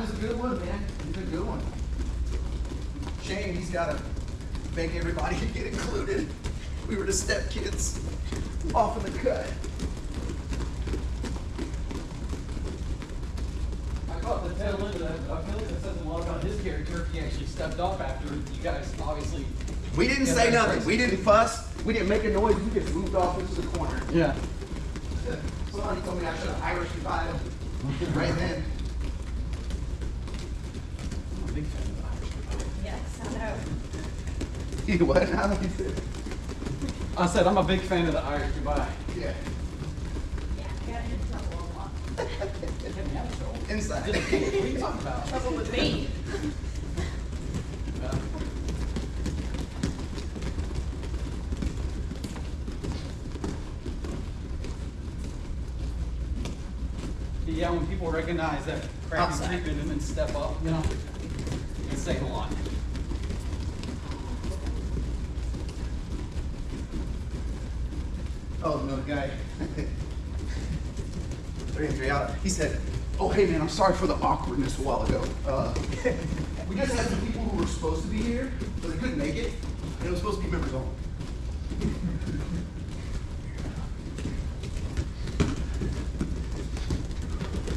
That was a good one, man. It was a good one. Shame he's got to beg everybody to get included. We were the step kids off in the cut. I caught the tail end of that. I feel like that says a lot about his character. He actually stepped up after you guys obviously. We didn't say nothing. We didn't fuss. We didn't make a noise. We just moved off into the corner. Yeah. Somebody told me I should have Irish goodbye right then. I'm a big fan of the Irish goodbye. Yes, I know. You what? How did you say? I said I'm a big fan of the Irish goodbye. Yeah. Yeah, I got in trouble a lot. Get me out of trouble. Inside. What are you talking about? Trouble with me. Yeah. Yeah, when people recognize that crappy Outside. treatment and then step up, you know, it's saying a lot. Oh, no, the guy. 3 and 3 out. He said, "Oh, hey, man, I'm sorry for the awkwardness a while ago. We just had some people who were supposed to be here, but they couldn't make it. And it was supposed to be members only."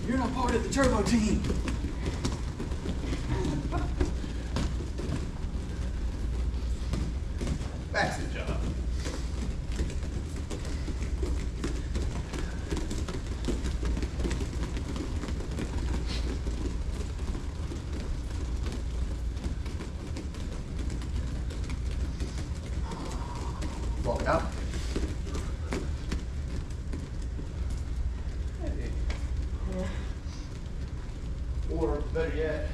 You're not part of the turbo team. That's the job. Walk out. Or better yet,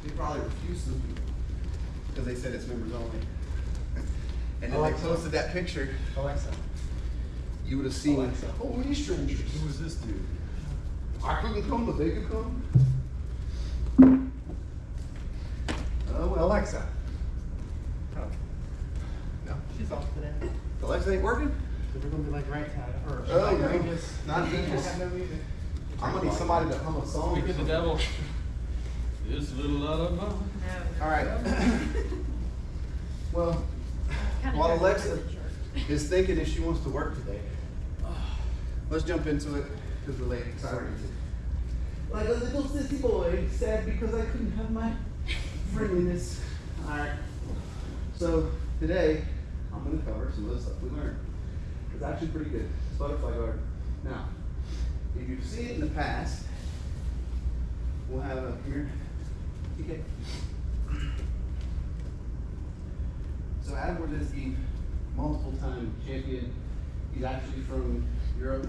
they probably refused them because they said it's members only. And then they posted that picture. Alexa. You would have seen. Alexa. Oh, these strangers. Who is this dude? I couldn't come, but they could come. Oh well. Alexa. Oh. No. She's off today. Alexa ain't working. So we're gonna be like right side of her. Oh, Like, no. Vegas. Not We Vegas. have no music. I'm gonna need somebody to hum a song. Speak of the devil. This little lot of mine. All right. Well, Kinda while dirty Alexa for the church. is thinking if she wants to work today, let's jump into it because we're late. Sorry. Like a little sissy boy, sad because I couldn't have my friendliness. All right. So today I'm going to cover some of the stuff we learned. It's actually pretty good. It's butterfly guard. Now, if you've seen it in the past, we'll have a come here. Okay. So Adam Wardzinski, multiple time champion. He's actually from Europe.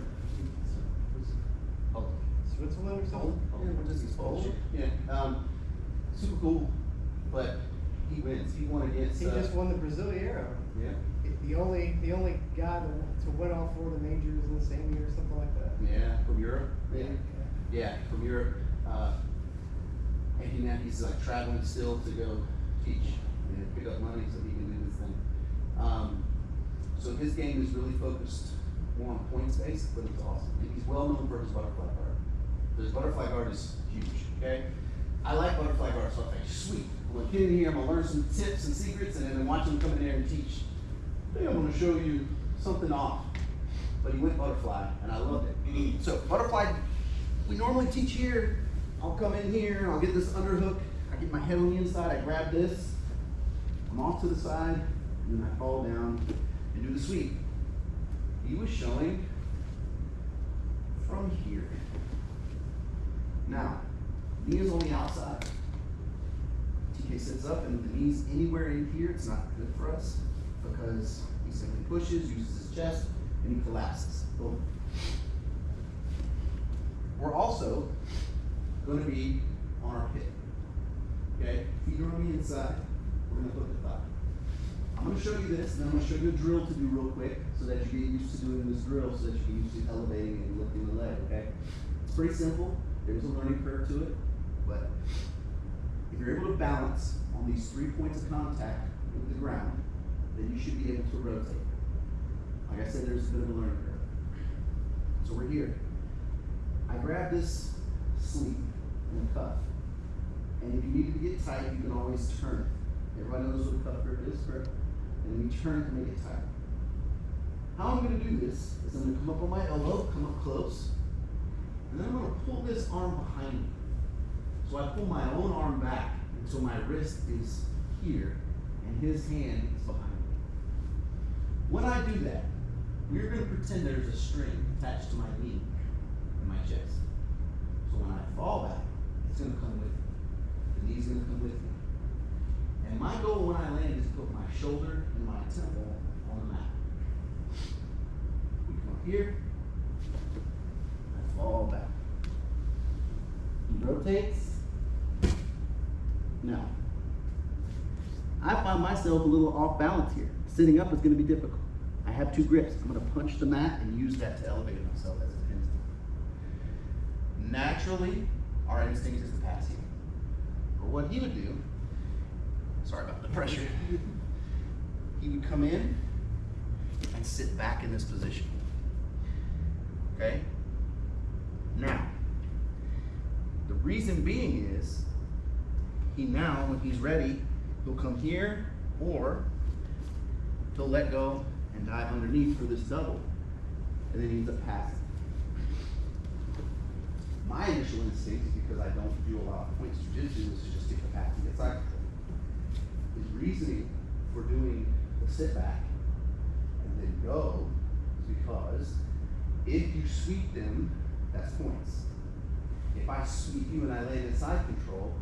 Oh, Switzerland or something? yeah, Wardzinski's Polish. Yeah. Super cool, but he wins. He won against. He just won the Brasileiro. Yeah. The only guy to win all 4 of the majors in the same year or something like that. Yeah, from Europe. Yeah, from Europe. And he's like traveling still to go teach and pick up money so he can do this thing. So his game is really focused more on points based, but it's awesome. And he's well known for his butterfly guard. His butterfly guard is huge, okay? I like butterfly guard, so I think, sweet. I'm gonna get in here, I'm gonna learn some tips and secrets, and then watch him come in there and teach. Today I'm gonna show you something off. But he went butterfly, and I loved it. So butterfly, we normally teach here. I'll come in here, I'll get this underhook, I get my head on the inside, I grab this, I'm off to the side, and then I fall down and do the sweep. He was showing from here. Now, knee is on the outside. TK sits up, and the knee's anywhere in here, it's not good for us because he simply pushes, uses his chest, and he collapses. Boom. We're also going to be on our hip. Okay? Feet are on the inside. We're going to hook the thigh. I'm going to show you this, and then I'm going to show you a drill to do real quick so that you get used to doing this drill so that you get used to elevating and lifting the leg, okay? It's pretty simple. There's a learning curve to it, but if you're able to balance on these 3 points of contact with the ground, then you should be able to rotate. Like I said, there's a bit of a learning curve. So we're here. I grab this sleeve and cuff, need to get tight, you can always turn it. Everybody knows what a cuff grip is, correct? And then you turn it to make it tight. How I'm gonna do this is I'm gonna come up on my elbow, come up close, and then I'm gonna pull this arm behind me. So I pull my own arm back until my wrist is here and his hand is behind me. When I do that, we're gonna pretend there's a string attached to my knee and my chest. So when I fall back, it's gonna come with me. The knee's gonna come with me. And my goal when I land is to put my shoulder and my temple on the mat. We come up here, I fall back. He rotates. Now, I find myself a little off balance here. Sitting up is gonna be difficult. I have two grips. I'm gonna punch the mat and use that to elevate myself as an instinct. Naturally, our instinct is to pass here. Or what he would do, sorry about the pressure, he would come in and sit back in this position. Okay? Now, the reason being is, he now, when he's ready, he'll come here, or he'll let go and dive underneath for this double, and then he ends up passing. My initial instinct, because I don't do a lot of points jiu-jitsu, is to just get the pass and get side control. His reasoning for doing the sit back and then go is because if you sweep them, that's points. If I sweep you and I land in side control,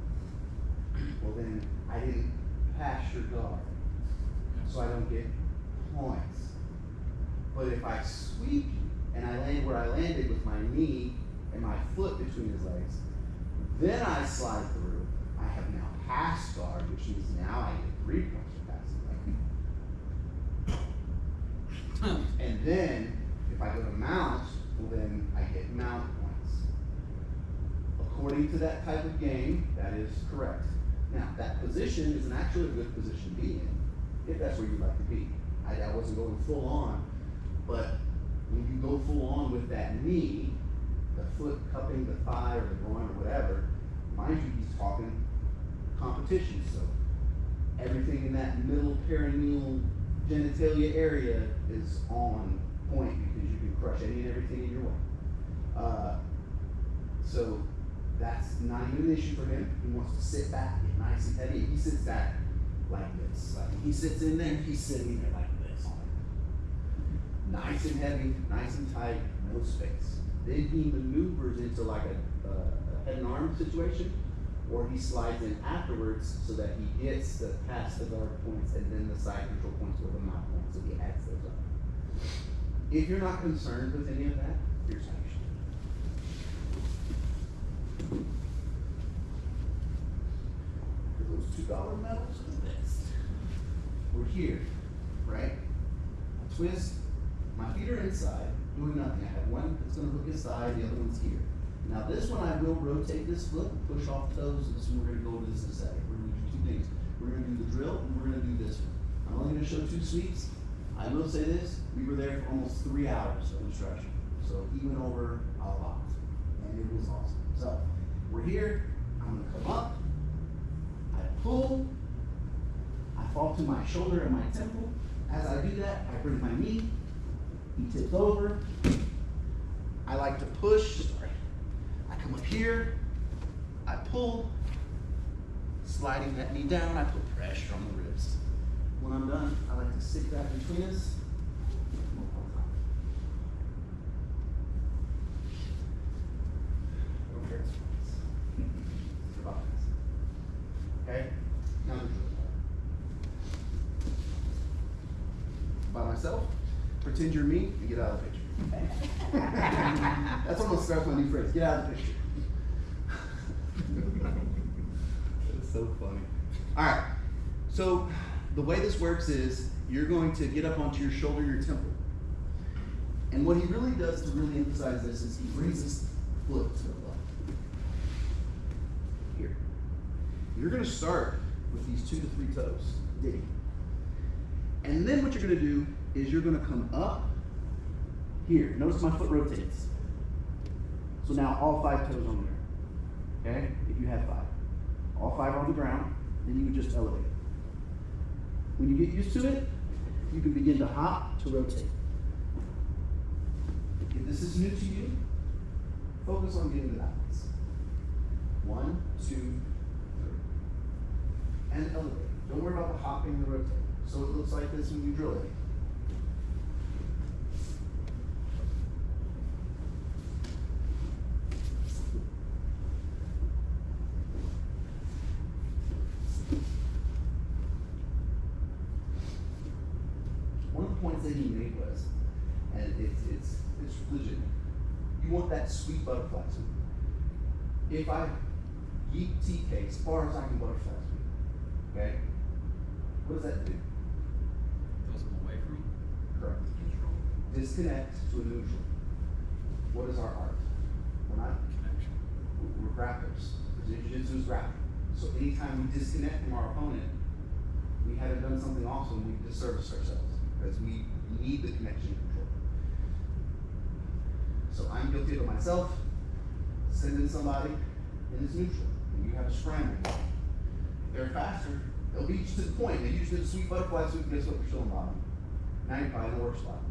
well then I didn't pass your guard, so I don't get points. But if I sweep you and I land where I landed with my knee and my foot between his legs, then I slide through, I have now passed guard, which means now I get 3 points for passing leg. And then if I go to mount, well then I get mount points. According to that type of game, that is correct. Now, that position is actually a good position to be in, if that's where you'd like to be. I wasn't going full on, but when you go full on with that knee, the foot cupping the thigh or the groin or whatever, mind you, he's talking competition, so everything in that middle perineal genitalia area is on point because you can crush any and everything in your way. So that's not even an issue for him. He wants to sit back, get nice and heavy. He sits back like this. Like he sits in there, he's sitting there like this on it. Nice and heavy, nice and tight, no space. Then he maneuvers into like a head and arm situation, or he slides in afterwards so that he gets the past the guard points and then the side control points or the mount points, so he adds those up. If you're not concerned with any of that, here's how you should. Those $2 medals are the best. We're here, right? I twist, my feet are inside, doing nothing. I have one that's gonna hook his thigh, the other one's here. Now this one I will rotate this foot, push off toes, and so we're gonna go over this in a second. We're gonna do two things. We're gonna do the drill, and we're gonna do this one. I'm only gonna show 2 sweeps. I will say this, we were there for almost 3 hours of instruction. So he went over a lot, and it was awesome. So, we're here, I'm gonna come up, I pull, I fall to my shoulder and my temple. As I do that, I bring my knee, he tips over. I like to push, I come up here, I pull, sliding that knee down, I put pressure on the ribs. When I'm done, I like to sit back between us. Okay? Now the drill. By myself, pretend you're me and get out of the picture. That's almost starts my new phrase. Get out of the picture. That's so funny. All right. So the way this works is you're going to get up onto your shoulder, your temple. And what he really does to really emphasize this is he brings his foot to the left. Here. You're going to start with these 2 to 3 toes, digging. And then what you're going to do is you're going to come up here. Notice my foot rotates. So now all 5 toes on there. Okay? If you have 5. All 5 are on the ground, and you would just elevate. When you get used to it, you can begin to hop to rotate. If this is new to you, focus on getting the balance. 1, 2, 3. And elevate. Don't worry about the hopping and the rotating. So it looks like this when you drill it. One of the points that he made was, and it's legit, you want that sweet butterfly sweep. If I yeet TK as far as I can butterfly sweep, okay, what does that do? Throws them away from Correct. control. Disconnect to a neutral. What is our art? We're not, Connection. we're grapplers. Brazilian Jiu-Jitsu is grappling. So anytime we disconnect from our opponent, we haven't done something awesome, we disservice ourselves, because we need the connection control. So I'm guilty of it myself, sending somebody in this neutral, and you have a scramble. If they're faster, they'll beat you to the point. They usually do the sweet butterfly sweep, guess what, you're still in bottom. Now you're probably in the worst spot.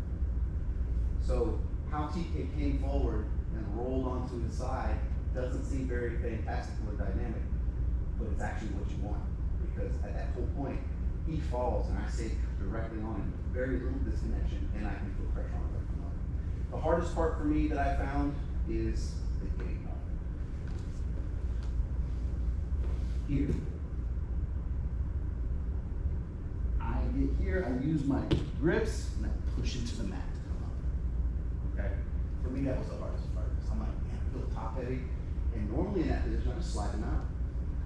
So how TK came forward and rolled onto his side doesn't seem very fantastical or dynamic, but it's actually what you want. Because at that whole point, he falls and I stay directly on him, very little disconnection, and I can put pressure on him. The hardest part for me that I found is the getting up. Here. I get here, I use my grips, and I push into the mat to come up. Okay? For me, that was the hardest part. I'm like, man, I feel top heavy. And normally in that position, I just slide them out.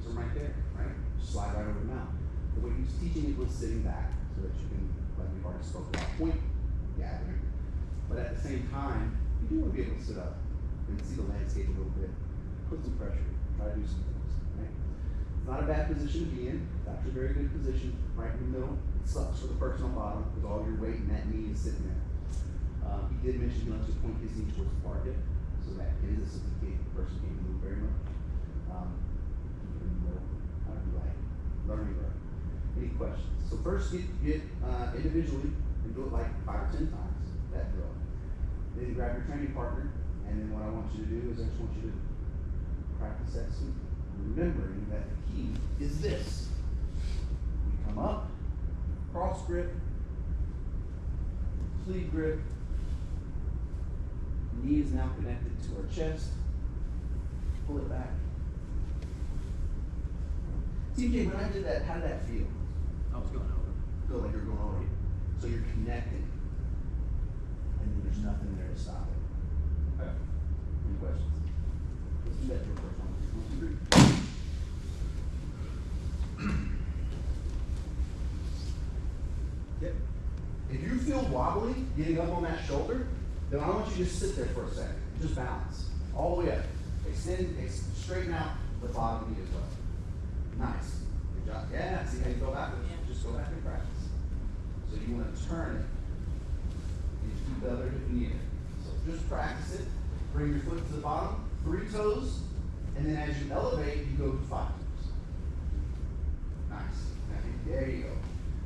So I'm right there, right? Just slide right over them out. But what he was teaching it was sitting back so that you can, like we've already spoke about, point gathering. But at the same time, you do want to be able to sit up and see the landscape a little bit, put some pressure, try to do some things, right? It's not a bad position to be in. It's actually a very good position, right in the middle. It sucks for the person on bottom because all your weight and that knee is sitting there. He did mention he likes to point his knee towards the parquet, so that it is a sophisticated person can't move very much. Keep it in the middle. How do you like? Learning growth. Any questions? So first get individually and do it like 5 or 10 times, that drill. Then grab your training partner, and then what I want you to do is I just want you to practice that sweep. Remembering that the key is this. We come up, cross grip, sleeve grip, knee is now connected to our chest, pull it back. TJ, when I did that, how did that feel? I was going over. Feel like you're going over here. So you're connected, and then there's nothing there to stop it. Okay. Any questions? Let's do that for the first one. 1, 2, 3. Yep. If you feel wobbly getting up on that shoulder, then I want you to just sit there for a second. Just balance. All the way up. Straighten out the bottom knee as well. Nice. Good job. Yeah, see how you go backwards? Yeah. Just go back and practice. So you want to turn it and keep the other hip in the air. So just practice it. Bring your foot to the bottom, 3 toes, and then as you elevate, you go to 5 toes. Nice. There you go.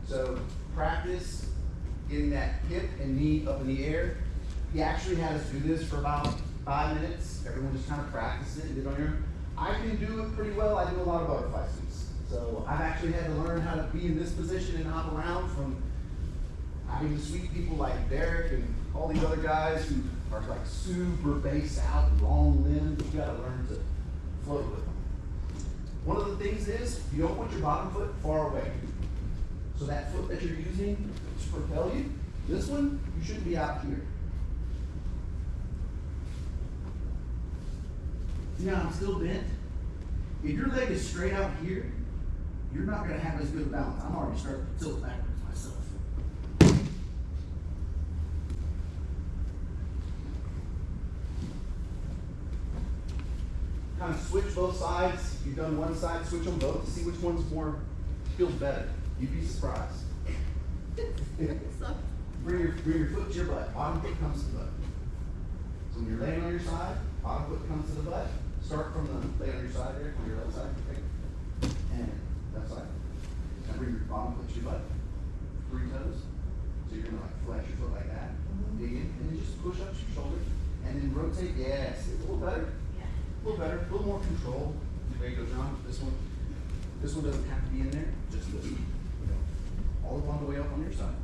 So practice getting that hip and knee up in the air. He actually had us do this for about 5 minutes. Everyone just kind of practiced it and did it on your own. I can do it pretty well. I do a lot of butterfly sweeps. So I've actually had to learn how to be in this position and hop around from having to sweep people like Derek and all these other guys who are like super base out, long limbs. You gotta learn to float with them. One of the things is you don't want your bottom foot far away. So that foot that you're using to propel you, this one, you shouldn't be out here. See how I'm still bent? If your leg is straight out here, you're not gonna have as good a balance. I'm already starting to tilt backwards myself. Kind of switch both sides. You've done one side, switch them both to see which one's more, feels better. You'd be surprised. Bring your foot to your butt. Bottom foot comes to the butt. So when you're laying on your side, bottom foot comes to the butt. Start from the lay on your side there, on your left side. Okay. control. There you go, John. This one doesn't have to be in there. Just this. All along the way up on your side.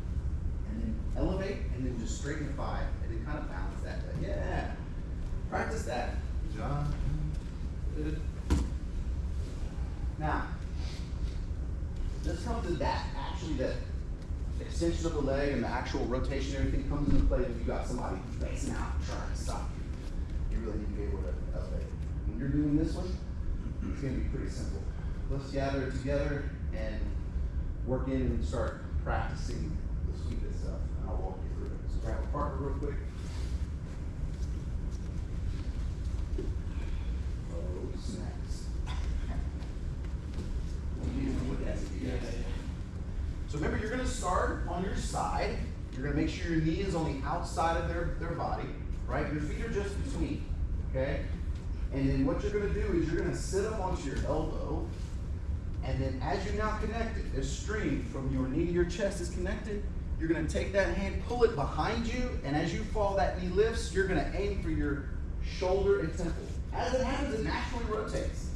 And then elevate, and then just straighten the 5, and then kind of balance that way. Yeah. Practice that, John. Good. Now, let's come to that. Actually, the extension of the leg and the actual rotation, everything comes into play when you got somebody facing out trying to stop you. You really need to be able to elevate. When you're doing this one, it's going to be pretty simple. Let's gather together and work in and start practicing the sweetest stuff. And I'll walk you through it. So grab a partner real quick. Oh, snacks. So remember, you're going to start on your side. You're going to make sure your knee is on the outside of their body, right? Your feet are just between, okay? And then what you're going to do is you're going to sit up onto your elbow, and then as you're now connected, this string from your knee to your chest is connected. You're going to take that hand, pull it behind you, and as you fall, that knee lifts. You're going to aim for your shoulder and temple. As it happens, it naturally rotates.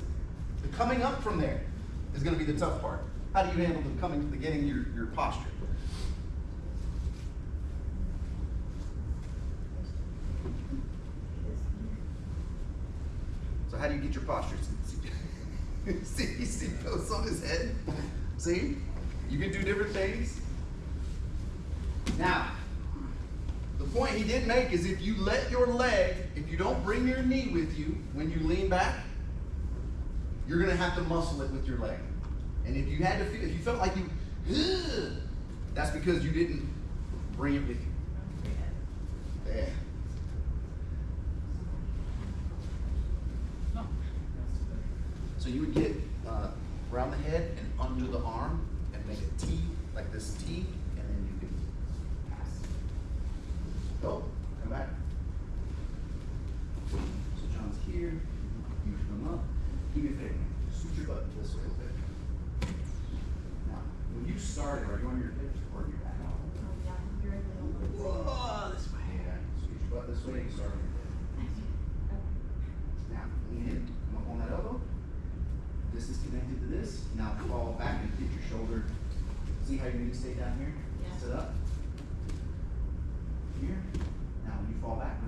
The coming up from there is going to be the tough part. How do you handle the getting your posture? So how do you get your posture? See goes on his head? See? You can do different things. Now, the point he did make is if you let your leg, if you don't bring your knee with you when you lean back, you're going to have to muscle it with your leg. And if you felt like you, that's because you didn't bring it with you. Yeah. So you would get around the head and under the arm and make a T, like this T, and then you can pass. Go, come back. So John's here, you come up, do me a favor, scoot your butt this way a little bit. Now, when you started, are you on your hips or your back? Whoa, this way. Yeah, scoot your butt this way, you start on your hip. Now, lean in, come up on that elbow. This is connected to this. Now fall back and hit your shoulder. See how your knees stay down here? Yeah. Sit up. Here. Now when you fall back,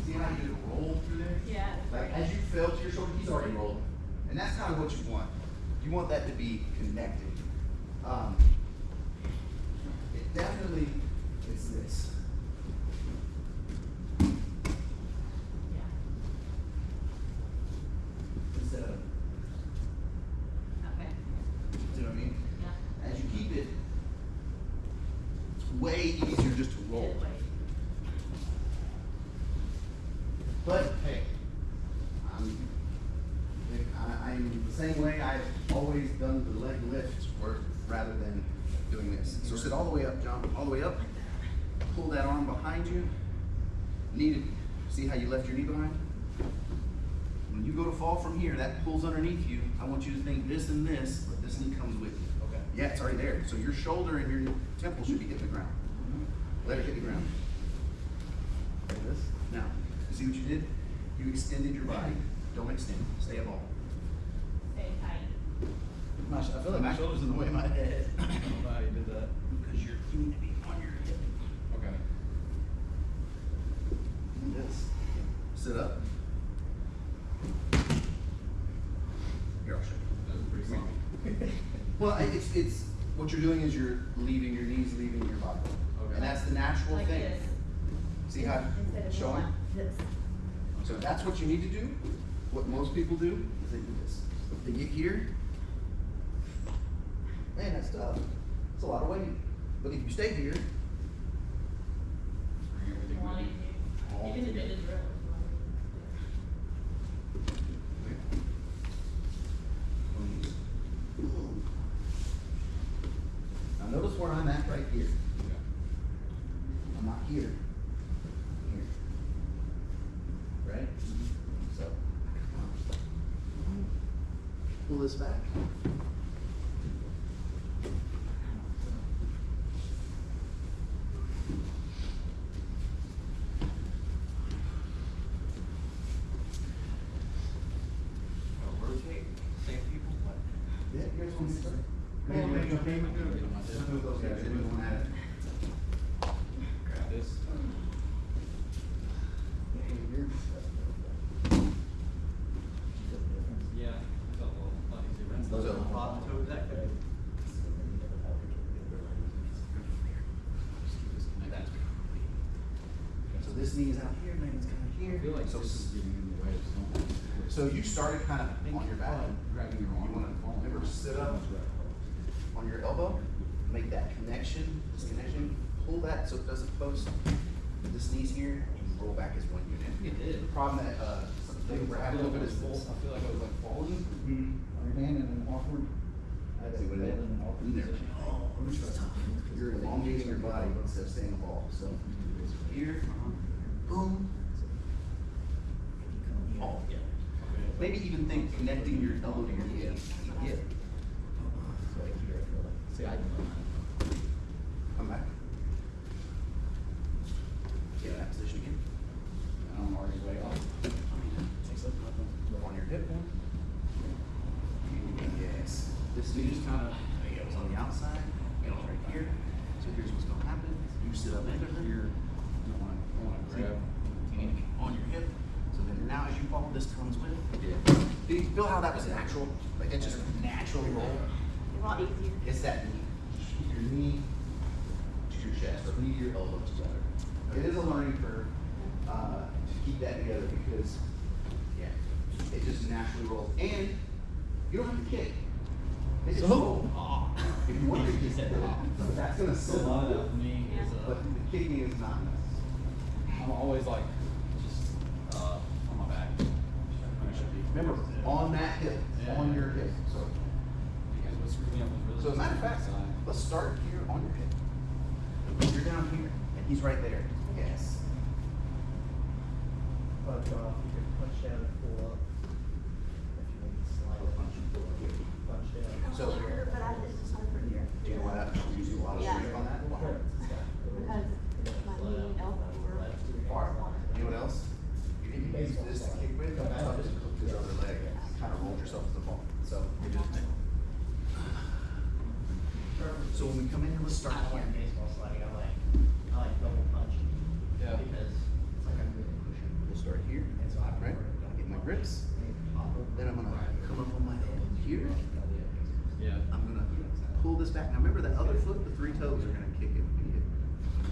see how you just roll through there? Yeah. Like as you fell to your shoulder, he's already rolled. And that's kind of what you want. You want that to be connected. It definitely is this. Way easier just to roll. But hey, I'm the same way. I've always done the leg lift work rather than doing this. So sit all the way up, John, all the way up. Pull that arm behind you. See how you left your knee behind? When you go to fall from here, that pulls underneath you. I want you to think this and this, but this knee comes with you. Okay. Yeah, it's already there. So your shoulder and your temple should be hitting the ground. Let it hit the ground. Like this. Now, you see what you did? You extended your body. Don't extend. Stay up all. Stay tight. I feel like my shoulder's in the way of my head. I don't know how you did that. Because you need to be on your hip. Okay. This. Sit up. Here, I'll show you. That was pretty sloppy. Well, it's what you're doing is you're leaving your knees, leaving your body. Okay. And that's the natural Like thing. this. See how Instead it's of showing? this. So that's what you need to do. What most people do is they do this. They get here. Man, that's tough. It's a lot of weight. But if you stay here, Bring everything with you. all Even if it together. is real. Now notice where I'm at right here. Yeah. I'm not here. I'm here. Right? So pull this back. Maybe make a payment. Two of those guys, they didn't want to. Grab this. Yeah. It's a little funny difference. Those are the bottom toe deck. So this knee is out here, and then it's kind of here. I feel like so, this is getting in the way of something. so you started kind of on your back. Grabbing your arm. You want to remember sit up on your elbow, make that connection, this connection, pull that so it doesn't post. This knee's here, and you roll back as one unit. It did. The problem that something we're having a little bit is this. I feel like I was like falling Mm-hmm. on your hand in an awkward. See what it is? in an awkward There. position. You're elongating your body instead of staying in the ball. So here, boom, ball. Maybe even think connecting your elbow to your hip. See, I Come back. Get in that position again. I'm already way off. On your hip. Yes. This knee just kind of goes on the outside, goes right here. So here's what's going to happen. You sit up into here. I want to grab. You need to be on your hip. So then now as you fall, this comes with. Yeah. Do you feel how that was natural? Like it just naturally rolled? A lot easier. It's that knee. Your knee to your chest, or knee to your elbow together. It is a learning curve to keep that together because, yeah, it just naturally rolls. And you don't have to kick. It just rolls. If you want to kick, that's going to A sit lot on of that for me is, but the kicking is not. I'm always like, just, on my back. When I should be. Remember, on that hip, Yeah. on your hip. So, Because what screwed me up was really. so as a matter of fact, side. let's start here on your hip. You're down here, and he's right there. Yes. But, you could punch down and pull up. If you need to slide it, punch down. So, But I did this over here. do you know what happened? You use a lot of Yeah. strength on that? Because my knee and elbow were. Far. You know what else? You didn't use this to kick with, you just hooked his other leg, kind of rolled yourself to the ball. So, so when we come in, let's start I here. like baseball sliding. I like double punching. Yeah. Because it's like I'm really pushing. We'll start here, And so I right? Get my grips. Then I'm gonna come up on my elbow here. Yeah. I'm gonna pull this back. Now remember that other foot, the three toes are gonna kick it.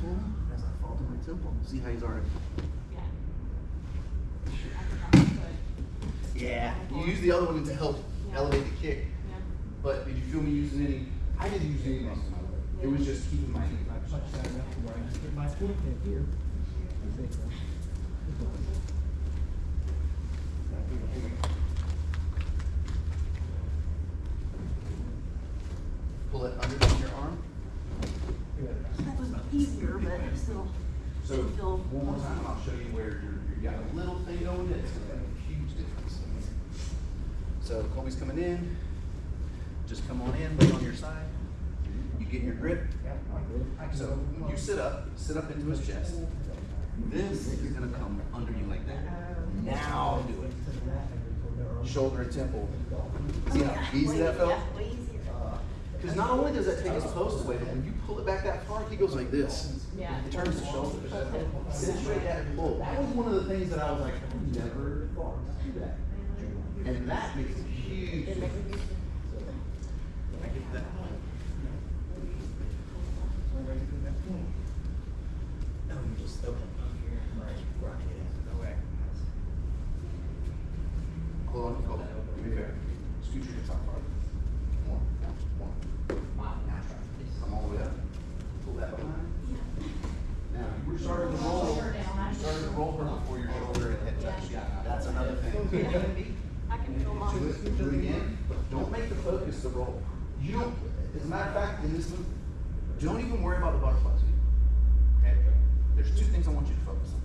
Pull as I fall to my temple. See how he's already. Yeah. I forgot to put. Yeah. You use the other one to help Yeah. elevate the kick. Yeah. But did you feel me using any? I didn't use any muscle in my leg. It was just keeping my knee. Punch down enough to where I can get my foot in here. Pull it underneath your arm. That was easier, but it still. So didn't feel- one more time, and I'll show you where you got a little thing going. It's gonna make a huge difference. So Colby's coming in. Just come on in, lay on your side. You get your grip. So when you sit up into his chest. This is gonna come under you like that. Now do it. Shoulder and temple. See how easy that felt? Yeah, way easier. Because not only does that take his post away, but when you pull it back that far, he goes like this. Yeah. It turns the shoulders. Sit straight at and pull. That was one of the things that I was like, I never thought to do that. And that makes a huge difference. I get that. No, you just open up here. Right. Right. No way. Hold on, hold on. Give me fair. Scoot your hips out farther. One. Now try. Come all the way up. Pull that behind. Now, you were starting to roll. You started to roll her before your shoulder and head touch. Yeah. That's another thing. I can feel mine. Do it again, but don't make the focus the roll. You don't, as a matter of fact, in this move, don't even worry about the butterfly sweep. Okay? There's two things I want you to focus on.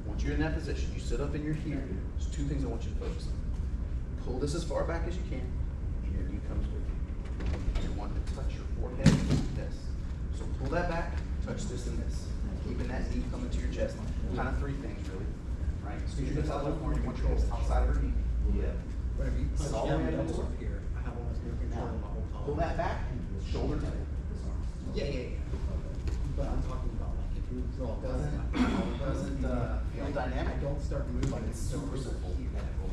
Once you're in that position, you sit up and you're here. There's two things I want you to focus on. Pull this as far back as you can, and your knee comes with you. You want to touch your forehead like this. So pull that back, touch this and this. Keeping that knee coming to your chest. Kind of three things, really. Right? Scoot your hips out a little more. You want your hips outside of her knee. Yeah. Whatever you punch Solid down head the up door here. I have a controlling my whole Pull that back and shoulder to this arm. Yeah. But I'm talking about like if you draw Doesn't feel dynamic? I don't start moving. Like it's super simple.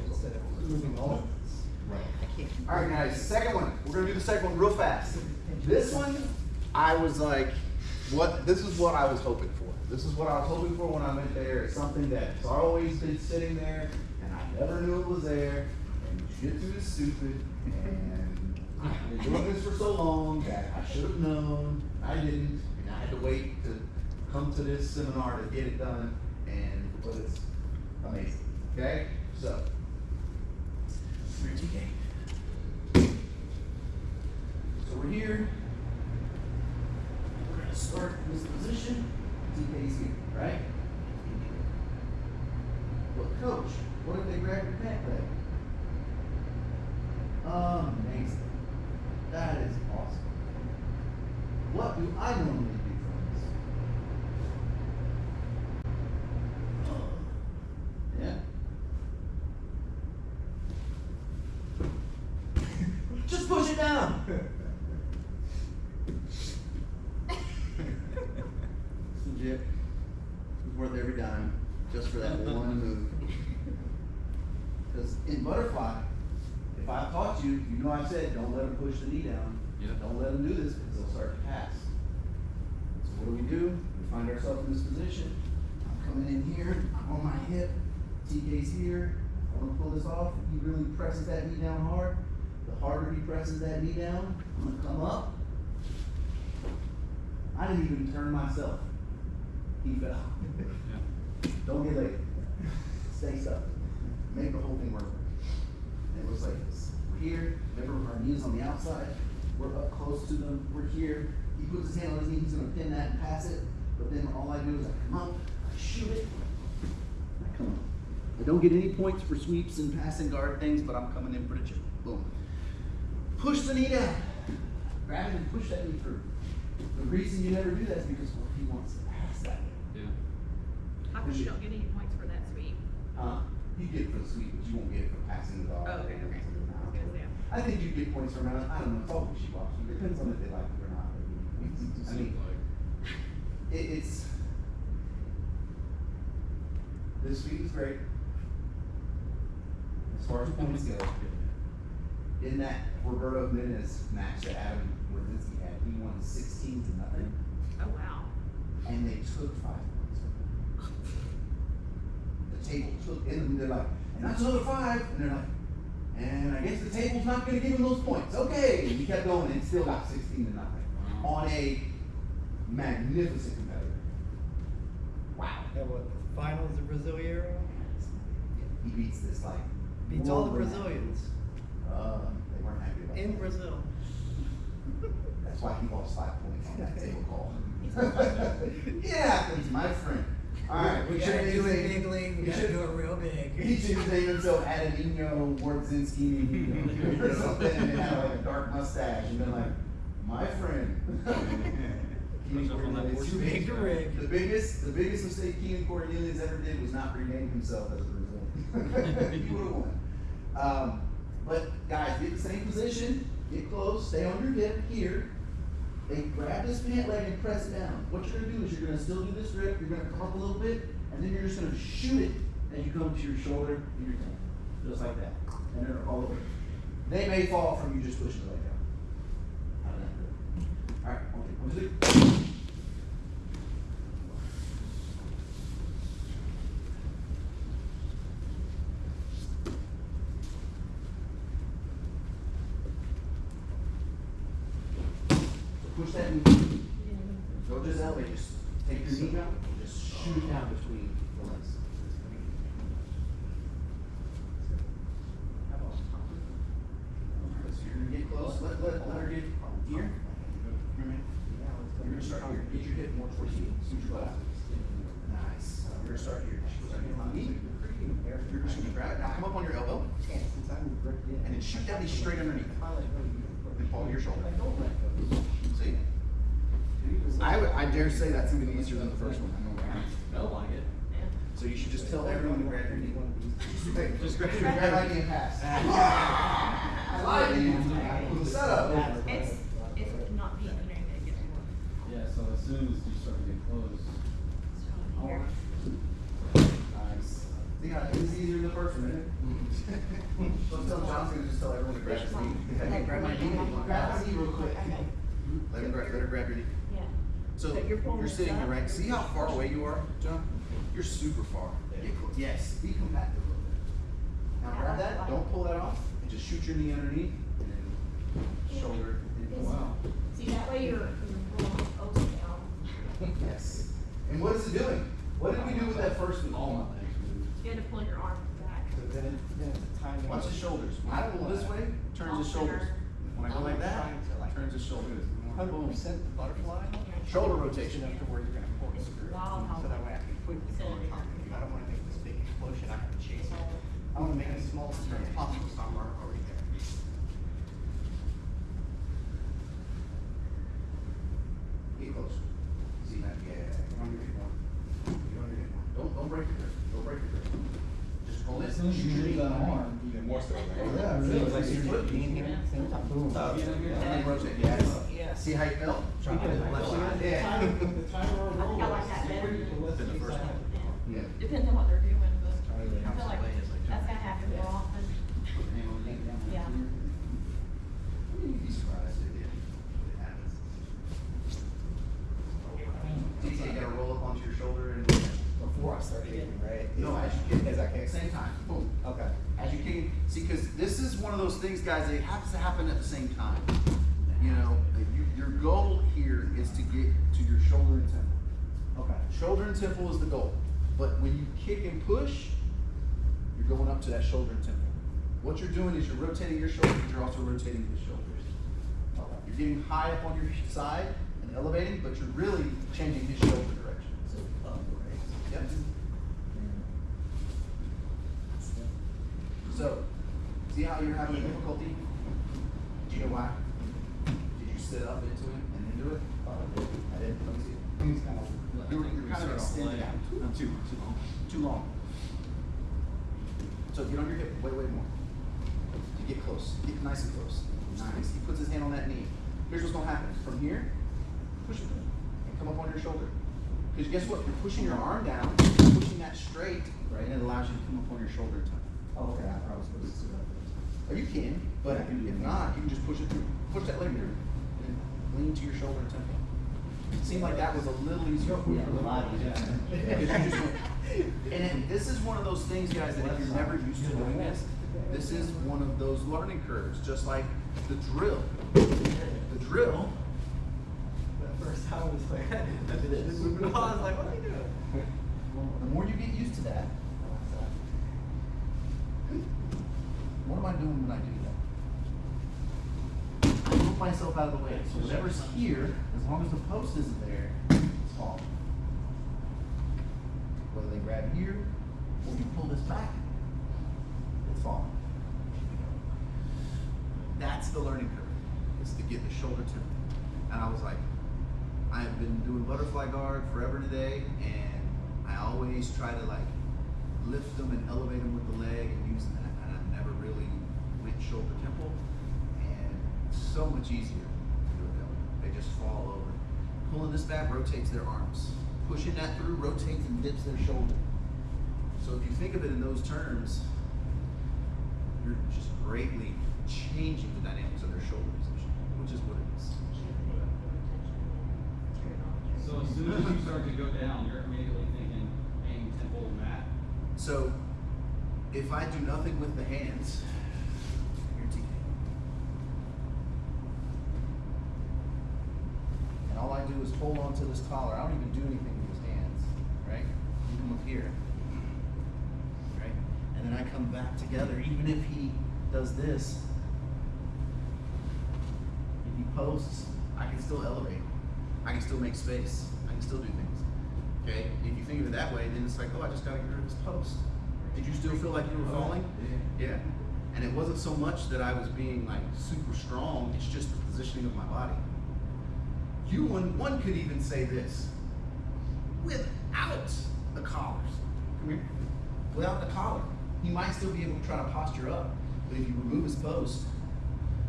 Instead of moving all of this. Right. I can't keep. All right, guys, second one. We're gonna do the second one real fast. This one, I was like, this is what I was hoping for. This is what I was hoping for when I went there. It's something that's always been sitting there, and I never knew it was there. And jiu-jitsu is stupid, and I've been doing this for so long that I should have known. I didn't, and I had to wait to come to this seminar to get it done, but it's amazing. Okay, so. Your TK. So we're here. We're gonna start in this position. TK's here, right? But coach, what if they grab your pant leg? Amazing. That is awesome. What do I normally do from this? Yeah. Just push it down. It's legit. It's worth every dime just for that one move. Because in butterfly, if I taught you, you know I said don't let them push the knee down. Yeah. Don't let them do this because they'll start to pass. So what do? We find ourselves in this position. I'm coming in here. I'm on my hip. TK's here. I want to pull this off. He really presses that knee down hard. The harder he presses that knee down, I'm gonna come up. I didn't even turn myself. He fell. Yeah. Don't get late. Stay stuck. Make the whole thing work. And it looks like this. We're here. Remember, our knee is on the outside. We're up close to them. We're here. He puts his hand on his knee. He's gonna pin that and pass it. But then all I do is I come up, I shoot it, I come up. I don't get any points for sweeps and passing guard things, but I'm coming in for the chip. Boom. Push the knee down. Grab it and push that knee through. The reason you never do that is because he wants to pass that way. Yeah. How come you don't get any points for that sweep? You get it for the sweep, but you won't get it for passing the dog. Oh, okay. I was gonna say. I think you get points for round. I don't know. It's all wishy-washy. It depends on if they like it or not. I mean, it's this sweep is great as far as points go. In that Roberto Jimenez match that Adam Wardzinski had, he won 16-0, Oh, wow. and they took 5 points from him. The table took, and they're like, and that's another 5, and they're like, and I guess the table's not going to give him those points. Okay, and he kept going, and still got 16-0 on a magnificent competitor. Wow. That what, the finals of Brasileiro? He beats this like Beats all the world Brazilians. They weren't happy about In that. Brazil. That's why he lost 5 points on that table call. Yeah, he's my friend. All right, we should do a big league. We gotta do it real big. He should have named himself Adamino Wardzinski or something, and then have like a dark mustache, and been like, my friend. It's too big to rig. The biggest mistake Keenan Cornelius ever did was not rename himself as a Brazilian. He would have won. But guys, get the same position, get close, stay on your hip here. They grab this pant leg and press it down. What you're gonna do is you're gonna still do this grip, you're gonna come up a little bit, and then you're just gonna shoot it as you come to your shoulder and your tongue. Just like that. And they're all over. They may fall from you just pushing the leg down. How did that feel? Alright, okay, 1, 2, 3. Push that knee. Don't just elevate, just take your knee down and just shoot it down between the legs. So you're gonna get close, let her get here. You're gonna start here, get your hip more towards you, scoot your butt out. Nice. You're gonna start here. She's gonna get on the knee. You're just gonna grab it, now come up on your elbow, and then shoot that knee straight underneath. And fall to your shoulder. See? I dare say that's even easier than the first one. I don't like it. So you should just tell everyone to grab your knee. Just grab Grab my knee and pass. Live the setup. It's not being there to get more. Yeah, so as soon as you start to get close. Here. Nice. See how it's easier the first minute? Don't tell John's gonna just tell everyone to grab his knee. Hey, grab my knee. Grab my knee real quick. Let her grab your knee. Yeah. So So you're pulling you're this sitting here, up? right? See how far away you are, John? You're super far. Get close. Yes, be compacted a little bit. Now grab that, don't pull that off, and just shoot your knee underneath, and then shoulder. Is- Wow. See, that way you're going open down. Yes. And what is it doing? What did we do with that first one? All my legs move. You had to pull your arm back. Watch his shoulders. When I pull this way, turns his shoulders. When I go like that, turns his shoulders. Boom. Butterfly. Shoulder rotation. After where you're gonna pull the screw. Wow, how- So that way I can quickly go on top of you. I don't wanna make this big explosion, I have to chase it. I wanna make it as small as possible, so I'm already there. Get closer. See that? Yeah. Get on your hip more. Get on your hip more. Don't break your grip. Don't break your grip. Just hold it. As soon as you move that arm, Even more so, right? Yeah, really. It's like you're just being here, same time, boom. And then rotate. Yes. Yes. See how you felt? Try to get the left side. Yeah. I think I like that better. Than the first one. Yeah. Depends on what they're doing, but Try to I feel like that's gonna happen more often. Put the hand on the knee. Yeah. I mean, you'd be surprised if it happens. See, you gotta roll up onto your shoulder and. Before I start kicking, right? No, as you kick. As I kick. Same time. Boom. Okay. As you kick. See, because this is one of those things, guys, it has to happen at the same time. You know, your goal here is to get to your shoulder and temple. Okay. Shoulder and temple is the goal. But when you kick and push, you're going up to that shoulder and temple. What you're doing is you're rotating your shoulders, you're also rotating his shoulders. Okay. You're getting high up on your side and elevating, but you're really changing his shoulder direction. So up, right? Yep. So, see how you're having difficulty? Do you know why? Did you sit up into him and then do it? I didn't. Let me see. He was kind of. You're kind of extended out. Too long. Too long. So get on your hip way more. You get close. Get nice and close. Nice. He puts his hand on that knee. Here's what's gonna happen. From here, push it and come up on your shoulder. Because guess what? You're pushing your arm down, pushing that straight, right? And it allows you to come up on your shoulder and temple. Oh, okay, I probably was supposed to sit up. Or you can, but if not, you can just push it through. Push that leg through and lean to your shoulder and temple. It seemed like that was a little easier for you. Because you just went- And this is one of those things, guys, that if you're never used to doing this is one of those learning curves, just like the drill. The drill, That first time was like, I did this. I was like, what are you doing? the more you get used to that, what am I doing when I do that? I move myself out of the way. So whatever's here, as long as the post isn't there, it's falling. Whether they grab here or you pull this back, it's falling. That's the learning curve. It's to get the shoulder to. And I was like, I've been doing butterfly guard forever today, and I always try to like lift them and elevate them with the leg and using that. And I've never really went shoulder temple, and it's so much easier to do it that way. They just fall over. Pulling this back rotates their arms. Pushing that through rotates and dips their shoulder. So if you think of it in those terms, you're just greatly changing the dynamics of their shoulder position, which is what it is. So as soon as you start to go down, you're immediately thinking aim, temple, mat. So if I do nothing with the hands, you're TK. And all I do is hold on to this collar. I don't even do anything with his hands, right? Even with here, right? And then I come back together, even if he does this, if he posts, I can still elevate. I can still make space. I can still do things. Okay? If you think of it that way, then it's like, oh, I just gotta get rid of this post. Did you still feel like you were falling? Yeah. And it wasn't so much that I was being like super strong, it's just the positioning of my body. One could even say this. Without the collars, come here. Without the collar, he might still be able to try to posture up, but if you remove his post,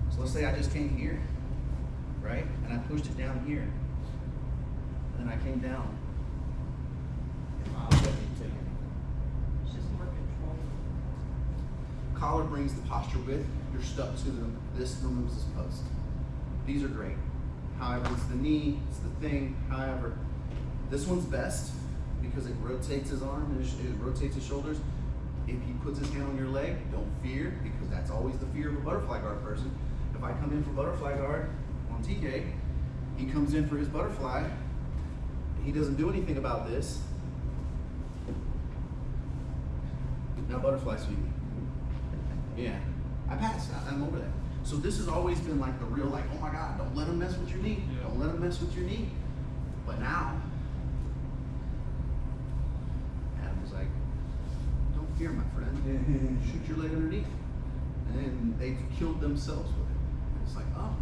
So let's say I just came here, right? And I pushed it down here. And then I came down. It's just more control. Collar brings the posture width. You're stuck to them. This removes this post. These are great. However, it's the knee, it's the thing. However, this one's best because it rotates his arm and it rotates his shoulders. If he puts his hand on your leg, don't fear, because that's always the fear of a butterfly guard person. If I come in for butterfly guard on TK, he comes in for his butterfly, he doesn't do anything about this. Now butterfly sweep. Yeah, I pass, I'm over that. So this has always been like the real, like, oh my God, don't let him mess with your knee. Yeah. Don't let him mess with your knee. But now, Adam was like, don't fear, my friend. Shoot your leg underneath. And they've killed themselves with it. And it's like, oh,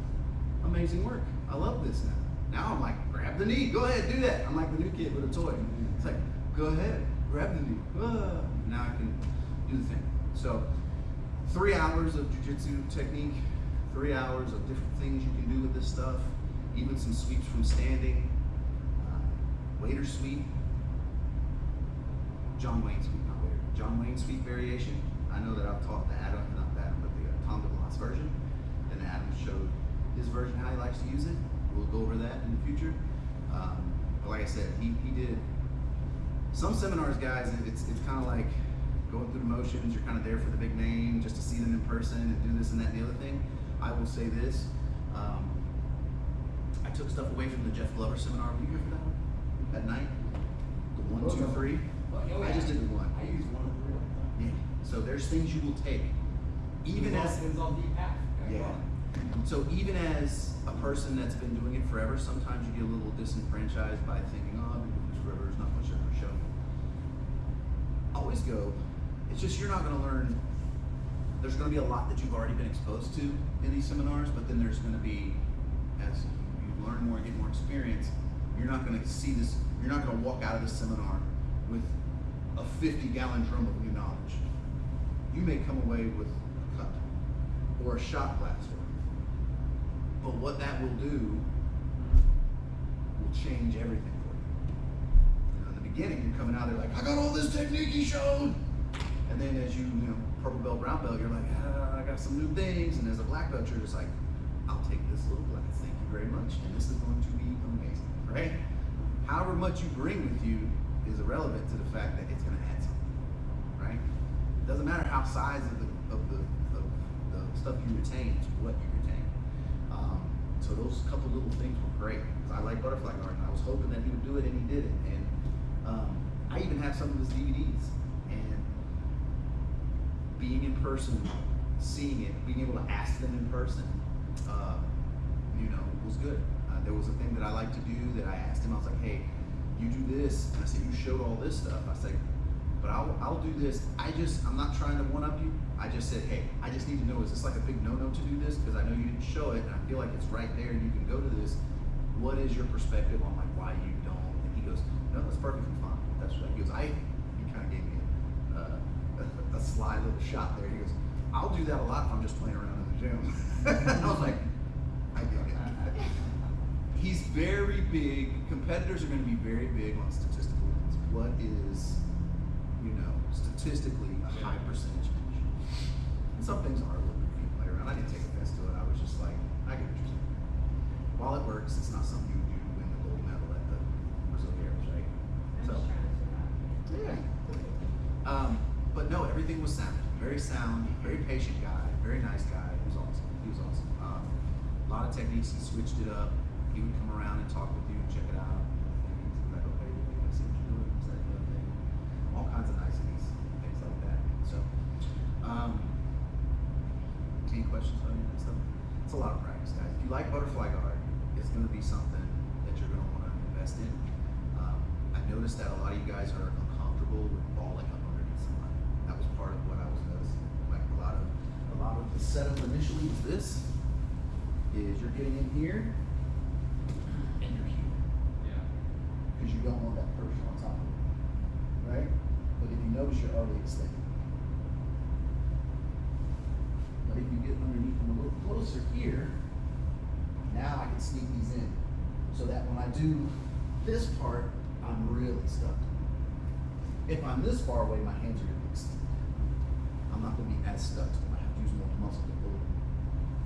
amazing work. I love this now. Now I'm like, grab the knee. Go ahead, do that. I'm like the new kid with a toy. It's like, go ahead, grab the knee. Ah. Now I can do the thing. So 3 hours of jiu-jitsu technique, 3 hours of different things you can do with this stuff, even some sweeps from standing, waiter sweep, John Wayne sweep, not waiter, John Wayne sweep variation. I know that I've taught the Adam, not the Adam, but the Tom DeBlanc version, and Adam showed his version, how he likes to use it. We'll go over that in the future. But like I said, he did some seminars, guys. It's kind of like going through the motions. You're kind of there for the big name, just to see them in person and do this and that and the other thing. I will say this: I took stuff away from the Jeff Glover seminar. Were you here for that one? At night, the 1, 2, 3. I just did the one. I use 1 and 3 all the time. Yeah. So there's things you will take, even as It's on deep pack. yeah. So even as a person that's been doing it forever, sometimes you get a little disenfranchised by thinking, oh, I've been doing this forever, there's not much I can show. Always go. It's just you're not going to learn. There's going to be a lot that you've already been exposed to in these seminars, but then there's going to be, as you learn more and get more experience, you're not going to see this, you're not going to walk out of this seminar with a 50-gallon drum of new knowledge. You may come away with a cup or a shot glass. But what that will do will change everything for you. You know, in the beginning, you're coming out there like, I got all this technique he showed. And then as you purple belt, brown belt, you're like, I got some new things. And as a black belt, you're just like, I'll take this little glass, thank you very much. And this is going to be amazing, right? However much you bring with you is irrelevant to the fact that it's going to add something, right? It doesn't matter how size of the stuff you retain, it's what you retain. So those couple little things were great. I like butterfly guard, and I was hoping that he would do it, and he did it. And I even have some of his DVDs. And being in person, seeing it, being able to ask them in person, was good. There was a thing that I like to do that I asked him. I was like, hey, you do this, and I said, you showed all this stuff. I said, but I'll do this. I'm not trying to one-up you. I just said, hey, I just need to know, is this like a big no-no to do this? Because I know you didn't show it, and I feel like it's right there, and you can go to this. What is your perspective on like why you don't? And he goes, no, that's perfectly fine. That's right. He goes, he kind of gave me a sly little shot there. He goes, I'll do that a lot if I'm just playing around in the gym. I was like, I get it. He's very big. Competitors are going to be very big on statistical wins. What is, statistically a high percentage finish? And some things are a little bit you play around. I didn't take offense to it. I was just like, I get what you're saying. While it works, it's not something you would do to win the gold medal at the Brazil Games, right? So, yeah. But no, everything was sound. Very sound, very patient guy, very nice guy. He was awesome. A lot of techniques, he switched it up. He would come around and talk with you and check it out. He's like, okay, I see what you're doing. Is that the other thing? All kinds of niceties, things like that. So, any questions on any of that stuff? It's a lot of practice, guys. If you like butterfly guard, it's going to be something that you're going to want to invest in. I noticed that a lot of you guys are uncomfortable with balling up underneath somebody. That was part of what I was noticing. Like a lot of the setup initially was this. Is you're getting in here and you're here. Yeah. Because you don't want that person on top of you. Right? But if you notice, you're already extended. But if you get underneath them a little little closer here, now I can sneak these in. So that when I do this part, I'm really stuck. If I'm this far away, my hands are gonna be extended. I'm not gonna be as stuck, so I have to use more muscle to pull.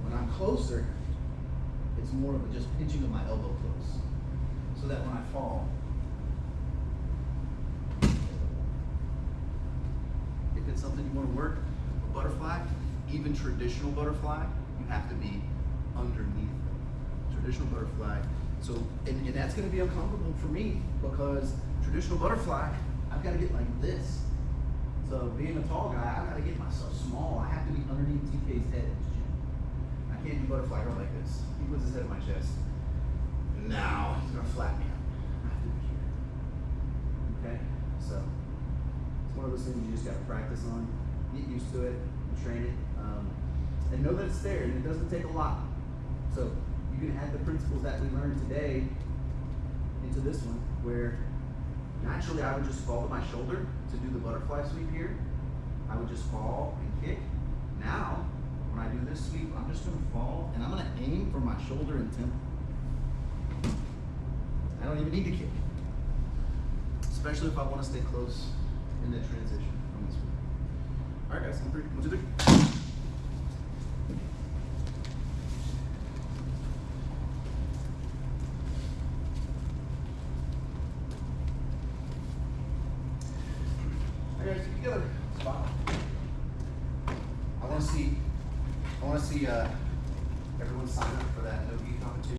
When I'm closer, it's more of a just pinching of my elbow close. So that when I fall, if it's something you wanna work, a butterfly, even traditional butterfly, you have to be underneath traditional butterfly. So, and that's gonna be uncomfortable for me because traditional butterfly, I've gotta get like this. So being a tall guy, I've gotta get myself small. I have to be underneath TK's head in his chin. I can't do butterfly girl like this. He puts his head in my chest. Now he's gonna flatten me out. I have to be here. Okay? So it's one of those things you just gotta practice on, get used to it, and train it. And know that it's there and it doesn't take a lot. So you can add the principles that we learned today into this one, where naturally I would just fall to my shoulder to do the butterfly sweep here. I would just fall and kick. Now, when I do this sweep, I'm just gonna fall and I'm gonna aim for my shoulder and temple. I don't even need to kick. Especially if I wanna stay close in the transition from this one. All right guys, on three, 1, 2, 3. Alright, so together. Spot. I wanna see everyone sign up.